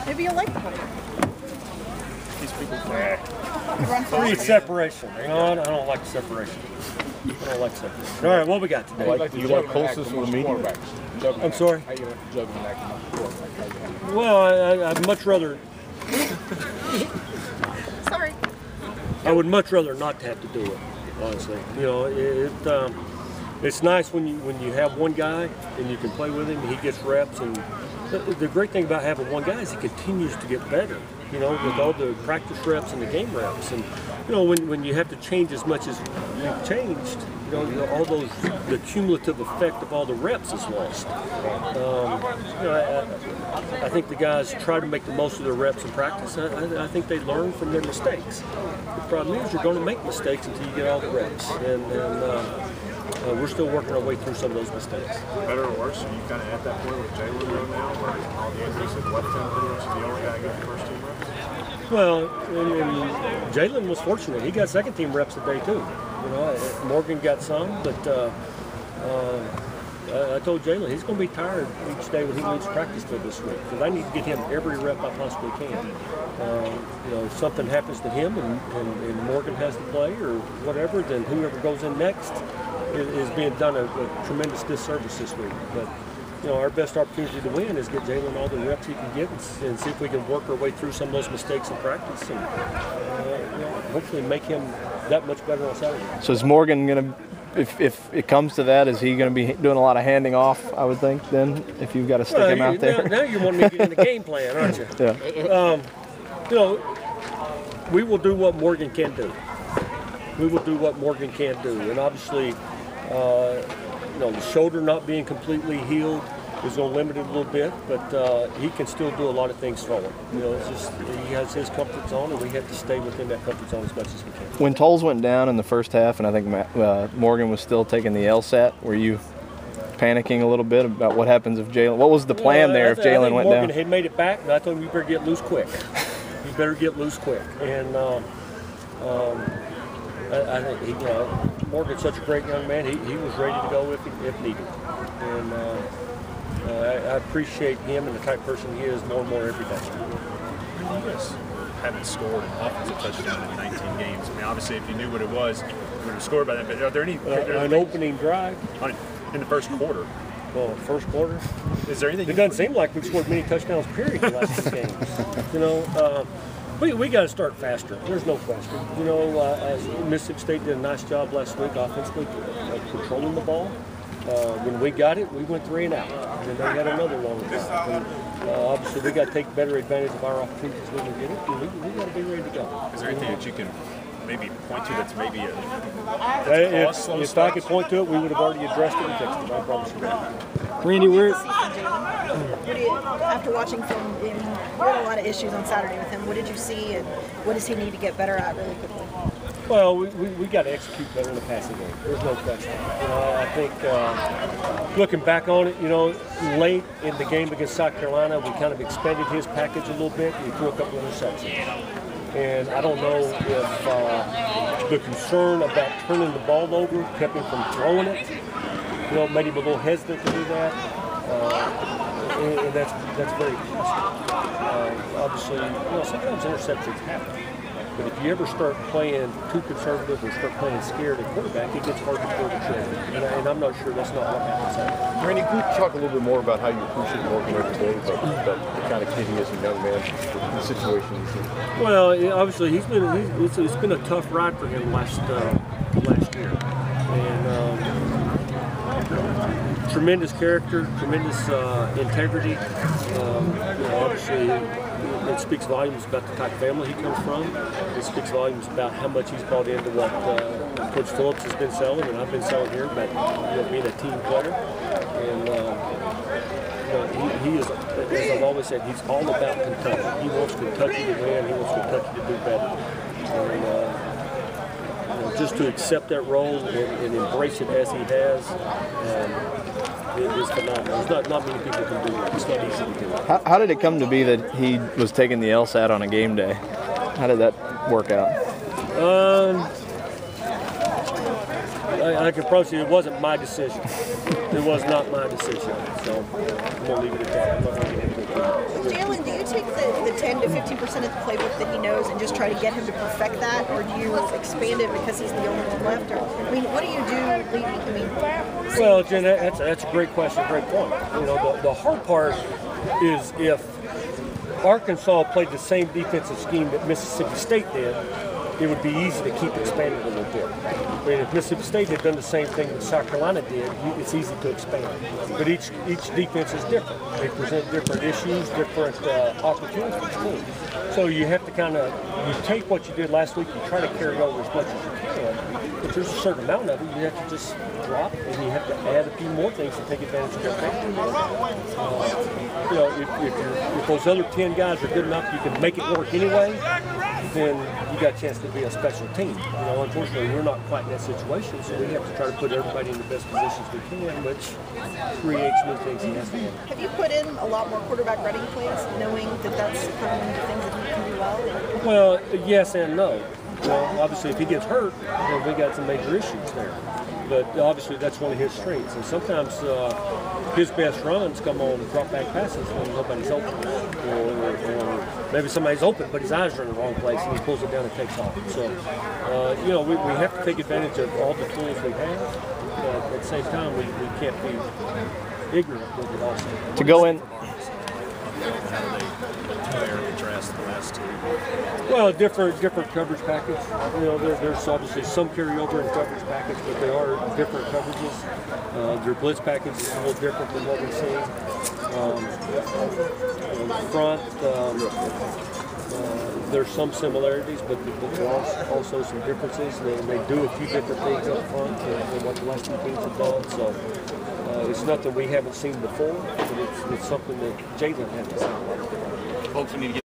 Maybe you'll like the whole. These people Run I need fast. separation. You know what? I don't like separation. I don't like separation. All right, what we got today? You like closest to the medium? I'm sorry? How you gonna juggle and act amongst the quarterback? Well, I'd much rather, Sorry. I would much rather not have to do it, honestly. You know, it's nice when you have one guy and you can play with him, he gets reps, and the great thing about having one guy is he continues to get better, you know, with all the practice reps and the game reps. And, you know, when you have to change as much as we've changed, you know, all those, the cumulative effect of all the reps is lost. You know, I think the guys try to make the most of their reps in practice. I think they learn from their mistakes. The problem is you're going to make mistakes until you get all the reps. And we're still working our way through some of those mistakes. Better or worse, are you kind of at that point with Jalen right now, where all the injuries have left him pretty much the only guy getting first team reps? Well, and Jalen was fortunate. He got second team reps today too. You know, Morgan got some, but I told Jalen he's going to be tired each day when he leaves practice field this week, because I need to get him every rep I possibly can. You know, if something happens to him and Morgan has to play or whatever, then whoever goes in next is being done a tremendous disservice this week. But you know, our best opportunity to win is get Jalen all the reps he can get and see if we can work our way through some of those mistakes in practice and you know, hopefully make him that much better on Saturday. So is Morgan going to, if it comes to that, is he going to be doing a lot of handing off, I would think, then, if you've got to stick him out there? Now you're wanting me to get in the game plan, aren't you? Yeah. You know, we will do what Morgan can do. We will do what Morgan can do. And obviously, you know, the shoulder not being completely healed is going to limit it a little bit, but he can still do a lot of things throwing. You know, it's just he has his comfort zone, and we have to stay within that comfort zone as much as we can. When Tolles went down in the first half, and I think Morgan was still taking the LSAT, were you panicking a little bit about what happens if Jalen? What was the plan there if Jalen went Morgan down? had made it back, and I told him you better get loose quick. You better get loose quick. And I think he, Morgan's such a great young man. He was ready to go if needed. And I appreciate him and the type of person he is more and more every day. You guys haven't scored an offensive touchdown in 19 games. I mean, obviously, if you knew what it was, you would have scored by that. But are there any an opening drive in the first quarter? Well, first quarter. Is there anything? It doesn't seem like we've scored many touchdowns. Period. In the last 2 games. You know. We got to start faster. There's no question. You know, Mississippi State did a nice job last week offensively controlling the ball. When we got it, we went 3 and out. And then they had another long drive. And, obviously, we got to take better advantage of our opportunities when we get it. And we got to be ready to go. Is there anything that you can maybe point to that's maybe if I could point to it, we would have already addressed it and fixed it. I promise you that. Randy, after watching film, you had a lot of issues on Saturday with him. What did you see, and what does he need to get better at really quickly? Well, we got to execute better in the passing game. There's no question. You know, I think looking back on it, you know, late in the game against South Carolina, we kind of expanded his package a little bit, and he threw a couple of interceptions. And I don't know if the concern about turning the ball over kept him from throwing it. You know, made him a little hesitant to do that. And that's very possible. Obviously, you know, sometimes interceptions happen. But if you ever start playing too conservative or start playing scared at quarterback, it gets hard to pull the trigger. And I'm not sure that's not what happens. Randy, can you talk a little bit more about how you appreciate Morgan every day, about the kind of kid he is, a young man, the situation he's in? Well, obviously, it's been a tough ride for him last year. And tremendous character, tremendous integrity. You know, obviously, it speaks volumes about the type of family he comes from. It speaks volumes about how much he's brought into what Coach Phillips has been selling and I've been selling here about being a team player. And you know, he is, as I've always said, he's all about Kentucky. He wants Kentucky to win. He wants Kentucky to do better. And you know, just to accept that role and embrace it as he has. It is phenomenal. There's not many people can do that. It's not easy to do it. How did it come to be that he was taking the LSAT on a game day? How did that work out? I can promise you it wasn't my decision. It was not my decision. So I'm going to leave it at that. I'm not going to get into it. Jalen, do you take the 10 to 15% of the playbook that he knows and just try to get him to perfect that, or do you expand it because he's the only one left? Or I mean, what do you do leading? I mean, Well, Jen, that's a great question, great point. You know, the hard part is if Arkansas played the same defensive scheme that Mississippi State did, it would be easy to keep expanding a little bit. I mean, if Mississippi State had done the same thing that South Carolina did, it's easy to expand. But each defense is different. They present different issues, different opportunities for teams. So you have to kind of, you take what you did last week, you try to carry over as much as you can. If there's a certain amount of it, you have to just drop, and you have to add a few more things to take advantage of their victory. You know, if those other 10 guys are good enough, you can make it work anyway, then you got a chance to be a special team. You know, unfortunately, we're not quite in that situation, so we have to try to put everybody in the best positions we can, which creates new things in that game. have you put in a lot more quarterback ready plays, knowing that that's kind of one of the things that he can do well? Well, yes and no. Well, obviously, if he gets hurt, then we got some major issues there. But obviously, that's one of his strengths. And sometimes his best runs come on drop back passes when nobody's open, or maybe somebody's open, but his eyes are in the wrong place, and he pulls it down and takes off. So, you know, we have to take advantage of all the tools we have. But at the same time, we can't be ignorant with it also. To go in, Compare and contrast the last two. Well, different coverage package. You know, there's obviously some carryover in coverage package, but there are different coverages. Their blitz package is a little different than what we've seen. Front, there's some similarities, but there are also some differences. They do a few different things up front than what the last two teams have done. So it's nothing we haven't seen before, but it's something that Jalen hasn't seen. Folks, we need to get